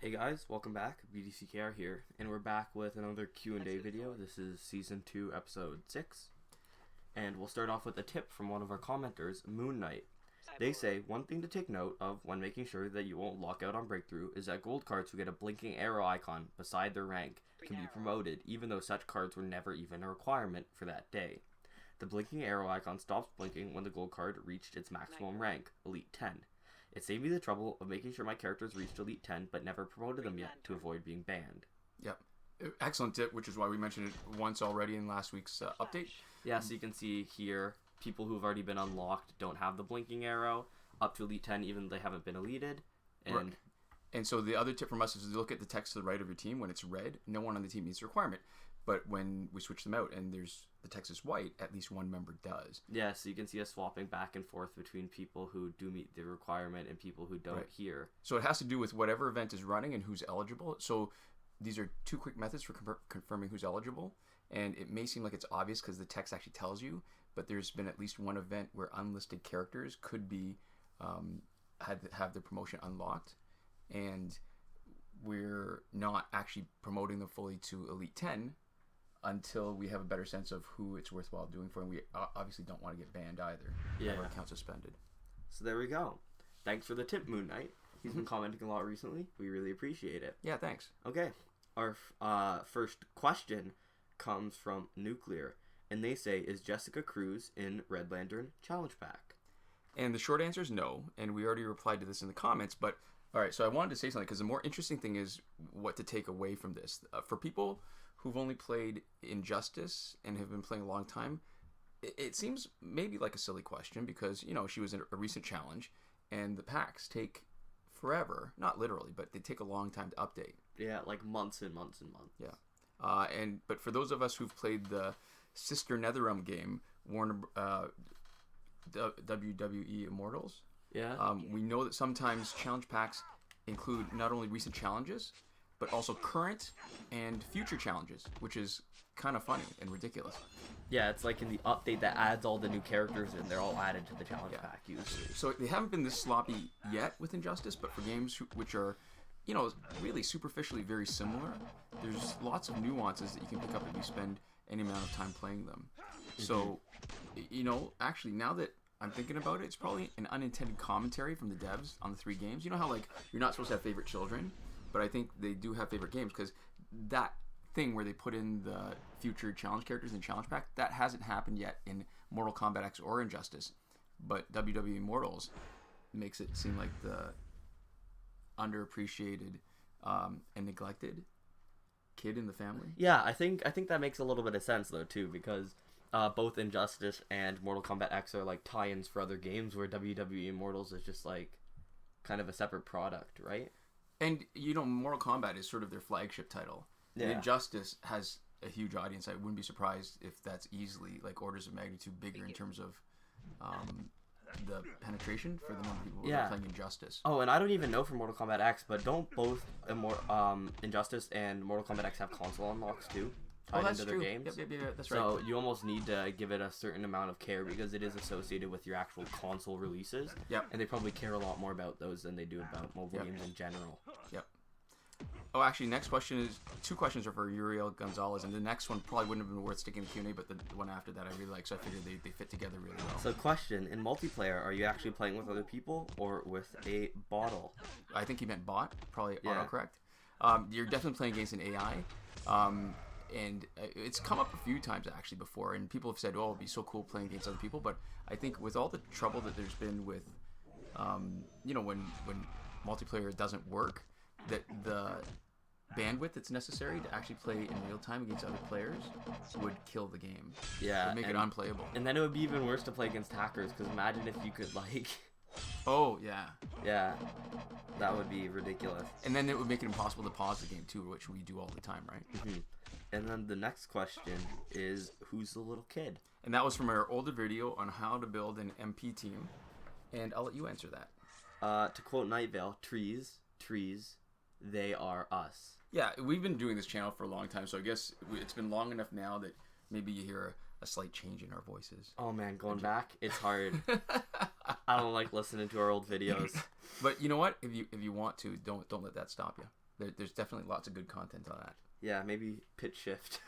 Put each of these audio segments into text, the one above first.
Hey guys, welcome back. BDCKR here, and we're back with another Q&A video. This is Season 2, Episode 6. And we'll start off with a tip from one of our commenters, Moon Knight. They say, one thing to take note of when making sure that you won't lock out on Breakthrough is that gold cards who get a blinking arrow icon beside their rank can be promoted, even though such cards were never even a requirement for that day. The blinking arrow icon stops blinking when the gold card reached its maximum rank, Elite 10. It saved me the trouble of making sure my characters reached Elite 10, but never promoted them yet to avoid being banned. Yep. Excellent tip, which is why we mentioned it once already in last week's update. Yeah, so you can see here, people who've already been unlocked don't have the blinking arrow up to Elite 10, even though they haven't been elited. And right. And so the other tip from us is to look at the text to the right of your team. When it's red, no one on the team meets the requirement. But when we switch them out and the text is white, at least one member does. Yeah, so you can see us swapping back and forth between people who do meet the requirement and people who don't here. So it has to do with whatever event is running and who's eligible. So these are two quick methods for confirming who's eligible. And it may seem like it's obvious because the text actually tells you, but there's been at least one event where unlisted characters could be have their promotion unlocked. And we're not actually promoting them fully to Elite 10 until we have a better sense of who it's worthwhile doing for, and we obviously don't want to get banned either. Yeah. Or account suspended. So there we go. Thanks for the tip, Moon Knight. He's been commenting a lot recently. We really appreciate it. Yeah, thanks. Okay. Our first question comes from Nuclear, and they say, is Jessica Cruz in Red Lantern Challenge Pack? And the short answer is no, and we already replied to this in the comments, but alright, so I wanted to say something, because the more interesting thing is what to take away from this. For people who've only played Injustice and have been playing a long time, it seems maybe like a silly question because, you know, she was in a recent challenge and the packs take forever. Not literally, but they take a long time to update. Yeah, like months and months and months. Yeah. But for those of us who've played the Sister Netherrealm game, WWE Immortals, we know that sometimes challenge packs include not only recent challenges, but also current and future challenges, which is kind of funny and ridiculous. Yeah, it's like in the update that adds all the new characters and they're all added to the challenge pack usually. So they haven't been this sloppy yet with Injustice, but for games which are, you know, really superficially very similar, there's lots of nuances that you can pick up if you spend any amount of time playing them. Mm-hmm. So, you know, actually now that I'm thinking about it, it's probably an unintended commentary from the devs on the three games. You know how, like, you're not supposed to have favorite children? But I think they do have favorite games because that thing where they put in the future challenge characters in Challenge Pack, that hasn't happened yet in Mortal Kombat X or Injustice. But WWE Immortals makes it seem like the underappreciated and neglected kid in the family. Yeah, I think that makes a little bit of sense though too, because both Injustice and Mortal Kombat X are like tie-ins for other games, where WWE Immortals is just like kind of a separate product, right? And, you know, Mortal Kombat is sort of their flagship title. Yeah. And Injustice has a huge audience. I wouldn't be surprised if that's easily, like, orders of magnitude bigger in terms of the penetration for the number of people who are playing Injustice. Oh, and I don't even know for Mortal Kombat X, but don't both Injustice and Mortal Kombat X have console unlocks too? That's into true. Their games. Yep, that's right. So you almost need to give it a certain amount of care because it is associated with your actual console releases. Yep. And they probably care a lot more about those than they do about mobile games in general. Yep. Oh, actually, next question is, two questions are for Uriel Gonzalez, and the next one probably wouldn't have been worth sticking in the Q&A, but the one after that I really like, so I figured they fit together really well. So question, in multiplayer, are you actually playing with other people or with a bottle? I think he meant bot, probably autocorrect. You're definitely playing against an AI. And it's come up a few times actually before, and people have said, "Oh, it'd be so cool playing against other people." But I think with all the trouble that there's been with, you know, when multiplayer doesn't work, that the bandwidth that's necessary to actually play in real time against other players would kill the game. Yeah, it would make it unplayable. And then it would be even worse to play against hackers, because imagine if you could like. Oh yeah. Yeah, that would be ridiculous. And then it would make it impossible to pause the game too, which we do all the time, right? Mm-hmm. And then the next question is, who's the little kid? And that was from our older video on how to build an MP team. And I'll let you answer that. To quote Night Vale, trees, they are us. Yeah, we've been doing this channel for a long time, so I guess it's been long enough now that maybe you hear a slight change in our voices. Oh man, going back, it's hard. I don't like listening to our old videos. But you know what? If you want to, don't let that stop you. there's definitely lots of good content on that. Yeah, maybe pitch shift.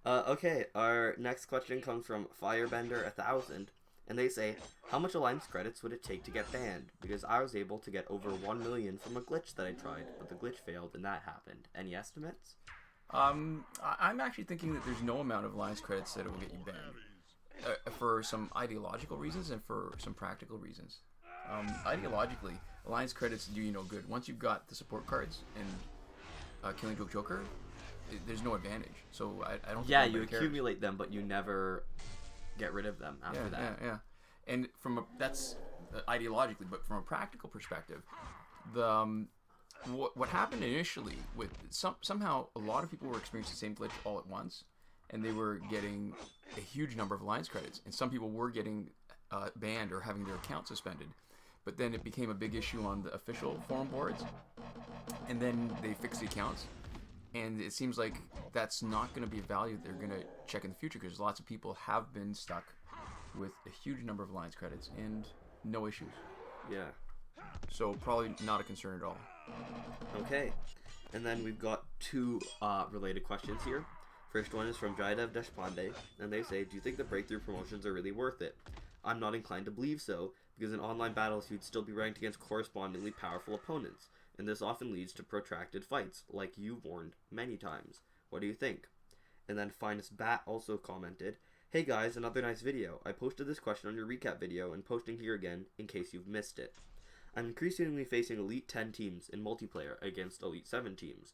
Okay, our next question comes from Firebender1000, and they say, how much Alliance credits would it take to get banned? Because I was able to get over 1 million from a glitch that I tried, but the glitch failed and that happened. Any estimates? I'm actually thinking that there's no amount of Alliance credits that it will get you banned. For some ideological reasons and for some practical reasons. Ideologically, Alliance credits do you no good. Once you've got the support cards and Killing Joke Joker, there's no advantage. So I don't think you accumulate them, but you never get rid of them after that. Yeah. And that's ideologically, but from a practical perspective, the what happened initially with somehow a lot of people were experiencing the same glitch all at once, and they were getting a huge number of Alliance credits, and some people were getting banned or having their account suspended. But then it became a big issue on the official forum boards, and then they fixed the accounts. And it seems like that's not going to be a value they're going to check in the future, because lots of people have been stuck with a huge number of Alliance credits and no issues. Yeah. So probably not a concern at all. Okay. And then we've got two related questions here. First one is from Jaidev Deshpande, and they say, do you think the breakthrough promotions are really worth it? I'm not inclined to believe so, because in online battles you'd still be ranked against correspondingly powerful opponents, and this often leads to protracted fights, like you've warned many times. What do you think? And then FinestBat also commented, hey guys, another nice video. I posted this question on your recap video and posting here again in case you've missed it. I'm increasingly facing Elite 10 teams in multiplayer against Elite 7 teams.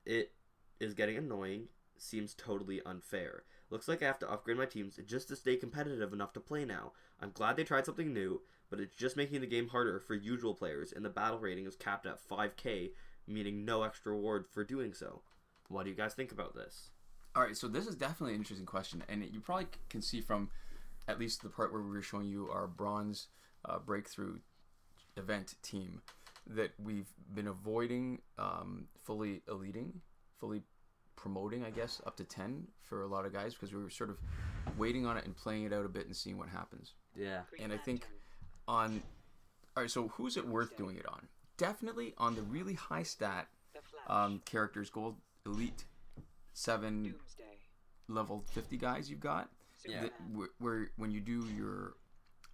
It is getting annoying, seems totally unfair. Looks like I have to upgrade my teams just to stay competitive enough to play now. I'm glad they tried something new, but it's just making the game harder for usual players, and the battle rating is capped at 5k, meaning no extra reward for doing so. What do you guys think about this? Alright, so this is definitely an interesting question, and you probably can see from at least the part where we were showing you our bronze breakthrough event team that we've been avoiding fully promoting, I guess, up to 10 for a lot of guys, because we were sort of waiting on it and playing it out a bit and seeing what happens. Yeah. And I think alright, so who's it worth doing it on? Definitely on the really high stat characters, gold elite 7 level 50 guys you've got. Yeah. Where when you do your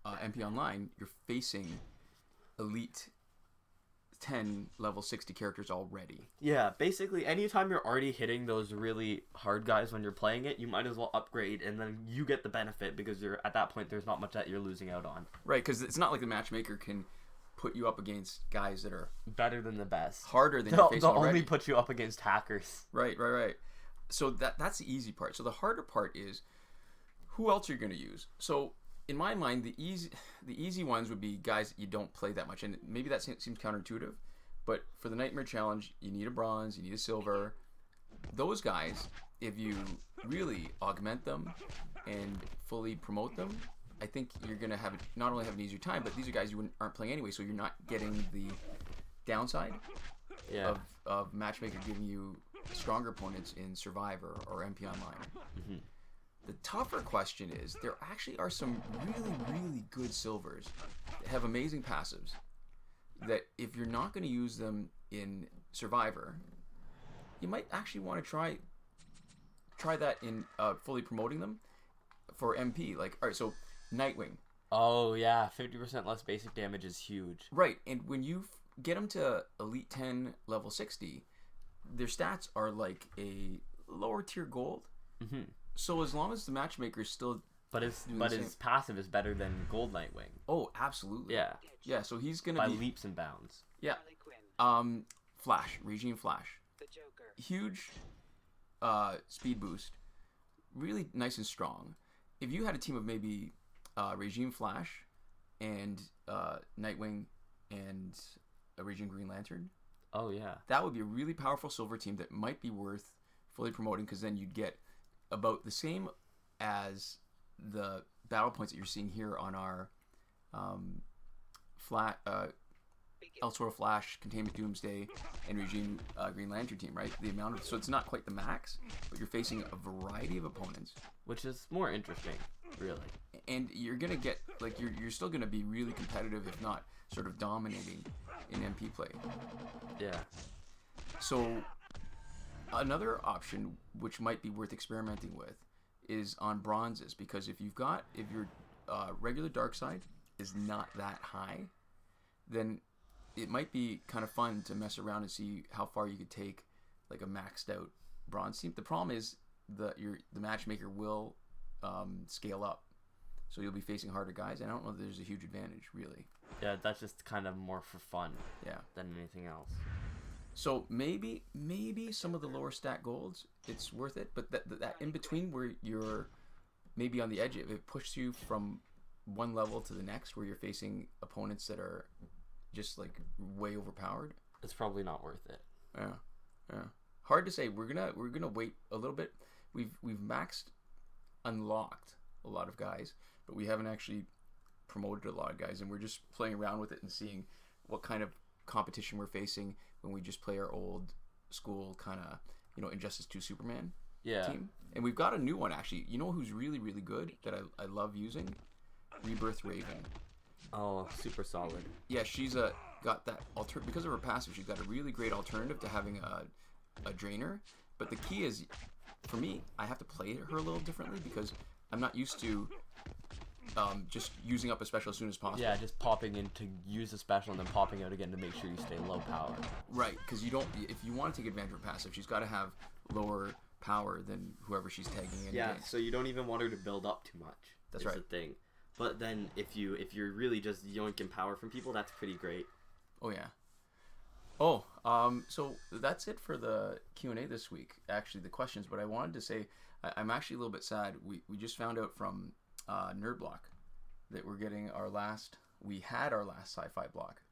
MP Online, you're facing elite 10 level 60 characters already. Yeah, basically anytime you're already hitting those really hard guys when you're playing it, you might as well upgrade, and then you get the benefit, because you're at that point there's not much that you're losing out on. Right, because it's not like the matchmaker can put you up against guys that are better than the best, harder than you're facing they'll already. only put you up against hackers. Right. So that's the easy part. So the harder part is who else you're going to use. So in my mind, the easy ones would be guys that you don't play that much, and maybe that seems counterintuitive, but for the Nightmare Challenge, you need a bronze, you need a silver. Those guys, if you really augment them and fully promote them, I think you're going to not only have an easier time, but these are guys you aren't playing anyway, so you're not getting the downside of Matchmaker giving you stronger opponents in Survivor or MP Online. Mm-hmm. The tougher question is, there actually are some really, really good silvers that have amazing passives that if you're not going to use them in Survivor, you might actually want to try that in fully promoting them for MP. Like, all right, so Nightwing. Oh yeah, 50% less basic damage is huge. Right, and when you get them to Elite 10 level 60, their stats are like a lower tier gold. Mm-hmm. So as long as the matchmaker is still, but his passive is better than Gold Nightwing. Oh, absolutely. Yeah. So he's gonna by be leaps and bounds. Yeah. Flash, Regime Flash. The Joker. Huge, speed boost. Really nice and strong. If you had a team of maybe Regime Flash and Nightwing and a Regime Green Lantern. Oh yeah. That would be a really powerful silver team that might be worth fully promoting, because then you'd get about the same as the battle points that you're seeing here on our Elsewhere Flash, Containment Doomsday, and Regime Green Lantern team, right? So it's not quite the max, but you're facing a variety of opponents, which is more interesting, really. And you're gonna get you're still gonna be really competitive, if not sort of dominating in MP play. Yeah. So another option, which might be worth experimenting with, is on bronzes, because if your regular dark side is not that high, then it might be kind of fun to mess around and see how far you could take like a maxed out bronze team. The problem is the matchmaker will scale up, so you'll be facing harder guys, and I don't know if there's a huge advantage really. Yeah, that's just kind of more for fun. Yeah. Than anything else. So maybe some of the lower stat golds, it's worth it, but that in between where you're maybe on the edge, if it pushes you from one level to the next, where you're facing opponents that are just like way overpowered, it's probably not worth it. Yeah. Hard to say. We're gonna wait a little bit. We've maxed unlocked a lot of guys, but we haven't actually promoted a lot of guys, and we're just playing around with it and seeing what kind of competition we're facing when we just play our old school kind of, Injustice 2 Superman team. And we've got a new one actually. You know who's really, really good that I love using? Rebirth Raven. Oh, super solid. Yeah, she's got that because of her passive, she's got a really great alternative to having a drainer. But the key is, for me, I have to play her a little differently because I'm not used to just using up a special as soon as possible. Yeah, just popping in to use a special and then popping out again to make sure you stay low power. Right, because if you want to take advantage of her passive, she's got to have lower power than whoever she's tagging in. Yeah, against. so you don't even want her to build up too much. That's right. The thing. But then if you're really just yoinking power from people, that's pretty great. Oh yeah. So that's it for the Q&A this week. Actually, the questions. But I wanted to say I'm actually a little bit sad. We just found out from Nerd Block that we had our last sci-fi block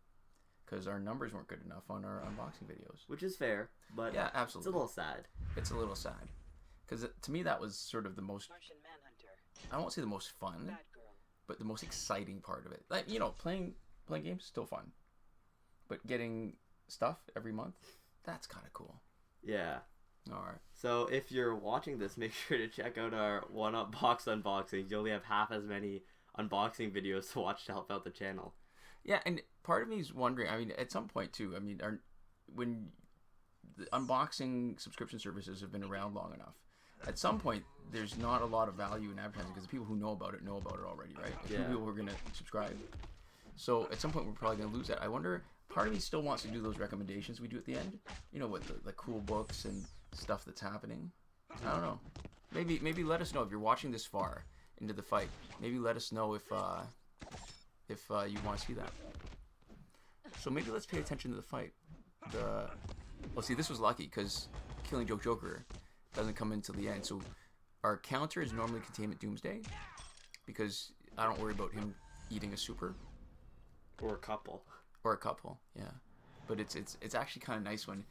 because our numbers weren't good enough on our unboxing videos. Which is fair, but yeah, absolutely. It's a little sad. It's a little sad because to me that was sort of the most. I won't say the most fun, but the most exciting part of it. Like playing games still fun, but getting stuff every month, that's kind of cool. Yeah. All right. So if you're watching this, make sure to check out our one-up-box unboxing. You only have half as many unboxing videos to watch to help out the channel. Yeah, and part of me is wondering, I mean, at some point too, I mean, when the unboxing subscription services have been around long enough, at some point there's not a lot of value in advertising because the people who know about it already, right? Like, yeah. People who are going to subscribe. So at some point we're probably going to lose that. I wonder, part of me still wants to do those recommendations we do at the end, with the cool books and stuff that's happening. I don't know. Maybe let us know if you're watching this far into the fight. Maybe let us know if you want to see that. So maybe let's pay attention to the fight. See, this was lucky because Killing Joke Joker doesn't come in till the end. So our counter is normally Containment Doomsday because I don't worry about him eating a super or a couple. Yeah. But it's actually kind of nice when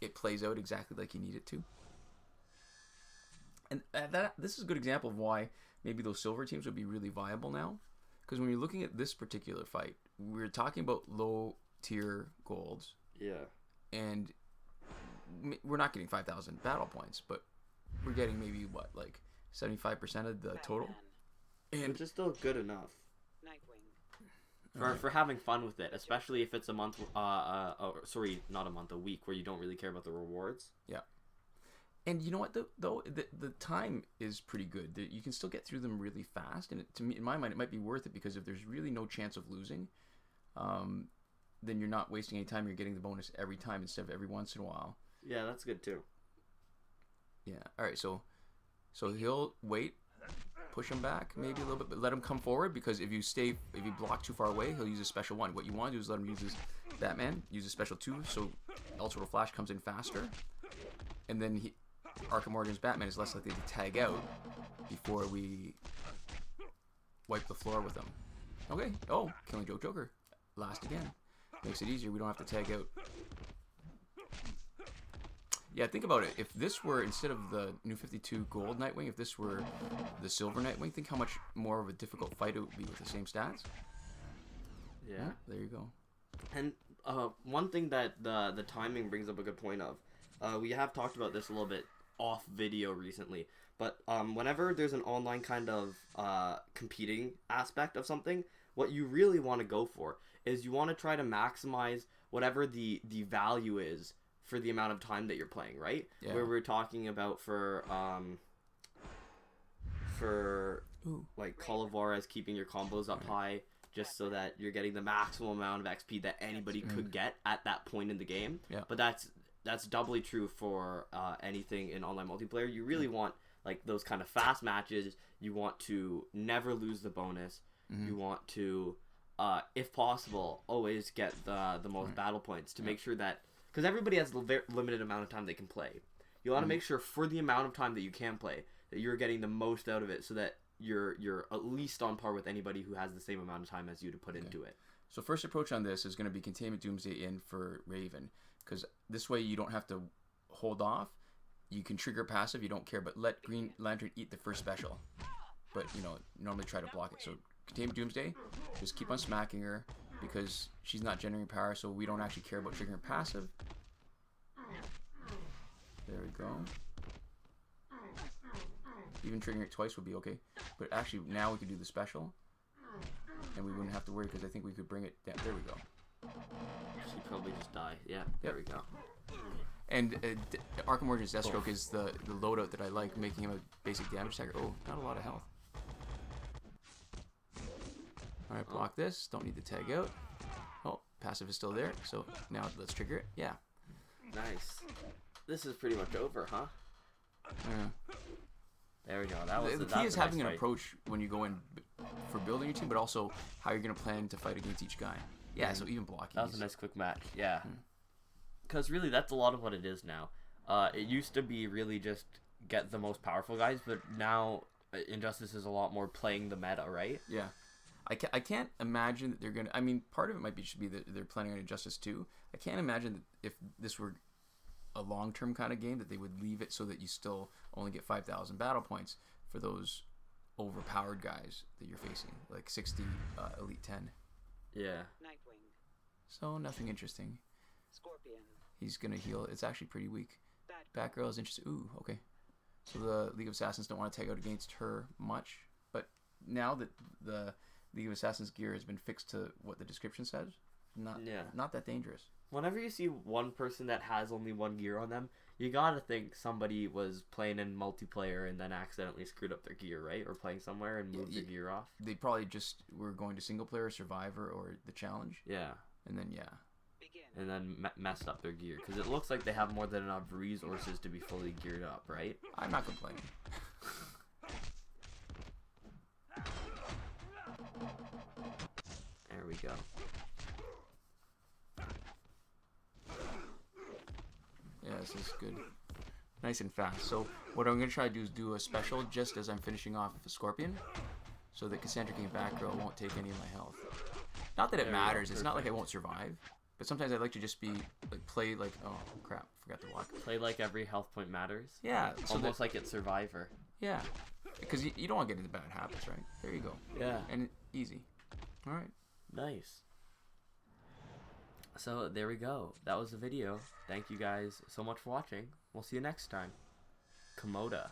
it plays out exactly like you need it to. And this is a good example of why maybe those silver teams would be really viable now. Because when you're looking at this particular fight, we're talking about low tier golds. Yeah. And we're not getting 5,000 battle points, but we're getting maybe 75% of the total. And which is still good enough. For having fun with it, especially if it's a month, not a month, a week where you don't really care about the rewards. Yeah. And you know what, though the time is pretty good. You can still get through them really fast, and to me, in my mind, it might be worth it because if there's really no chance of losing, then you're not wasting any time. You're getting the bonus every time instead of every once in a while. Yeah, that's good too. Yeah. All right. So he'll wait, push him back maybe a little bit, but let him come forward because if you block too far away, he'll use a special one. What you want to do is let him use his Batman, use a special 2, so Ultra Flash comes in faster, and then Arkham Origins Batman is less likely to tag out before we wipe the floor with him. Okay. Oh, Killing Joke Joker. Last again. Makes it easier. We don't have to tag out. Yeah, think about it. If this were, instead of the new 52 gold Nightwing, if this were the silver Nightwing, think how much more of a difficult fight it would be with the same stats. Yeah. There you go. And one thing that the timing brings up a good point of, we have talked about this a little bit off video recently, but whenever there's an online kind of competing aspect of something, what you really want to go for is you want to try to maximize whatever the value is for the amount of time that you're playing, right? Yeah. Where we're talking about for like Call of Juarez, keeping your combos up high just so that you're getting the maximum amount of XP that anybody could get at that point in the game. Yeah. But that's doubly true for anything in online multiplayer. You really want like those kind of fast matches. You want to never lose the bonus. You want to, if possible, always get the most battle points to make sure that, because everybody has a limited amount of time they can play. You want to make sure for the amount of time that you can play that you're getting the most out of it, so that you're at least on par with anybody who has the same amount of time as you to put into it. So first approach on this is going to be Containment Doomsday in for Raven, because this way you don't have to hold off. You can trigger passive, you don't care, but let Green Lantern eat the first special. But, normally try to block it. So Containment Doomsday, just keep on smacking her, because she's not generating power, so we don't actually care about triggering passive. There we go. Even triggering it twice would be okay. But actually, now we could do the special. And we wouldn't have to worry, because I think we could bring it down. There we go. She'd probably just die. Yeah, there we go. And Arkham Origins Deathstroke is the loadout that I like, making him a basic damage attacker. Oh, not a lot of health. Alright, block this. Don't need to tag out. Oh, passive is still there. So now let's trigger it. Yeah. Nice. This is pretty much over, huh? Yeah. There we go. The key is having an approach when you go in for building your team, but also how you're going to plan to fight against each guy. Yeah, so even blocking. That was a nice quick match. Yeah. Because really, that's a lot of what it is now. It used to be really just get the most powerful guys, but now Injustice is a lot more playing the meta, right? Yeah. I can't imagine that they're going to... I mean, part of it should be that they're planning on Injustice 2. I can't imagine that if this were a long-term kind of game, that they would leave it so that you still only get 5,000 battle points for those overpowered guys that you're facing, like 60 Elite 10. Yeah. Nightwing. So, nothing interesting. Scorpion. He's going to heal. It's actually pretty weak. Batgirl is interesting. Ooh, okay. So the League of Assassins don't want to tag out against her much. But now that the League of Assassins gear has been fixed to what the description says, not that dangerous. Whenever you see one person that has only one gear on them, you gotta think somebody was playing in multiplayer and then accidentally screwed up their gear, right? Or playing somewhere and moved their gear off. They probably just were going to single player, Survivor, or the challenge. Yeah. And then, and then messed up their gear, because it looks like they have more than enough resources to be fully geared up, right? I'm not complaining. There we go. Yeah, this is good. Nice and fast. So what I'm going to try to do is do a special just as I'm finishing off a Scorpion, so that Cassandra King Batgirl won't take any of my health. Not that it matters. It's not like I won't survive. But sometimes I'd like to just be, play like, oh crap, forgot to walk. Play like every health point matters? Yeah. So almost like it's Survivor. Yeah. Because you don't want to get into bad habits, right? There you go. Yeah. And easy. Alright. Nice. So, there we go. That was the video. Thank you guys so much for watching. We'll see you next time. Komoda.